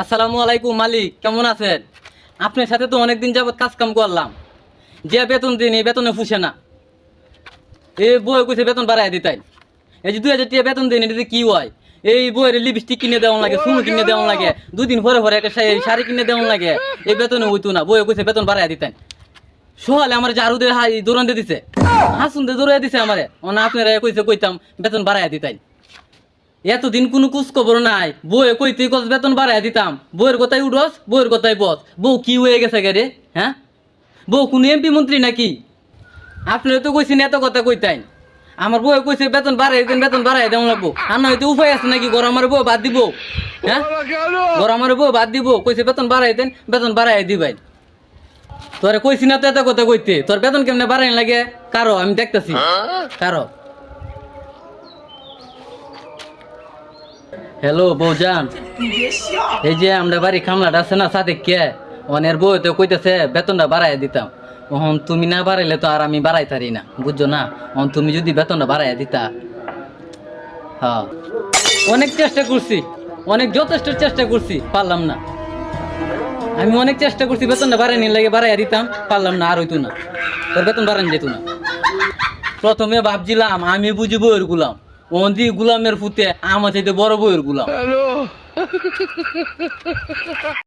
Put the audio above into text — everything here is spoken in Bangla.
আসসালামু আলাইকুম মালিক, কেমন আছেন? আপনার সাথে তো অনেকদিন যাবত কাজ কাম করলাম, যে বেতন দিন এই বেতনে ফুসে না। এই বই কইছে বেতন বাড়াই দিতাই। এই যে 2000 টাকা বেতন দিন, এটা কি হয়? এই বইয়ের লিপস্টিক কিনে দেওয়া লাগে, চুল কিনে দেওয়া লাগে, দুদিন পরে পরে একটা শাড়ি কিনে দেওয়া লাগে। এই বেতনে হইতো না, বই কইছে বেতন বাড়াই দিতাই। সকালে আমার জারু দিয়ে দৌড়ান দিয়ে দিছে, হাসুন দিয়ে দৌড়াই দিছে আমারে। আপনারা কইছে কইতাম বেতন বাড়াই দিতাই। এতদিন কোনো কুচ খবর নাই, বউয়ে কইতে কস বেতন বাড়াই দিতাম, বউয়ের কথাই উঠস, বউয়ের কথাই বস। বউ কি হয়ে গেছে গে? হ্যাঁ, বউ কোন এমপি মন্ত্রী নাকি? আপনারা তো কইছেন এত কথা কইতাই। আমার বউয়ে কইছে বেতন বাড়াই দিন, বেতন বাড়াই দেওয়া লাগবো। আর নয়তো উপায় আছে নাকি? ঘর আমার বউ বাদ দিব? হ্যাঁ, ঘর আমার বউ বাদ দিব? কইছে বেতন বাড়াই দেন, বেতন বাড়াই দিবাই। তোরে কইছি না তো এত কথা কইতে? তোর বেতন কেমনে বাড়াই লাগে? কারো আমি দেখতেছি, কারো। হ্যালো বউজান, এই যে আমরা বাড়ি কামলাটা আছে না সাথে কে, অনের বউ তো কইতেছে বেতনটা বাড়াই দিতাম। ওহন তুমি না বাড়াইলে তো আর আমি বাড়াই পারি না, বুঝছো না? ওহন তুমি যদি বেতনটা বাড়াই দিতা। হ্যাঁ, অনেক চেষ্টা করছি, অনেক যথেষ্ট চেষ্টা করছি, পারলাম না। আমি অনেক চেষ্টা করছি বেতনটা বাড়াই নিয়ে লাগে, বাড়াই দিতাম, পারলাম না, আর হইতো না, তোর বেতন বাড়ানি যেত না। প্রথমে ভাবছিলাম আমি বুঝি বইয়ের গুলাম, ওদি গুলামের ফুতে আমার চাইতে বড় বইয়ের গুলাম।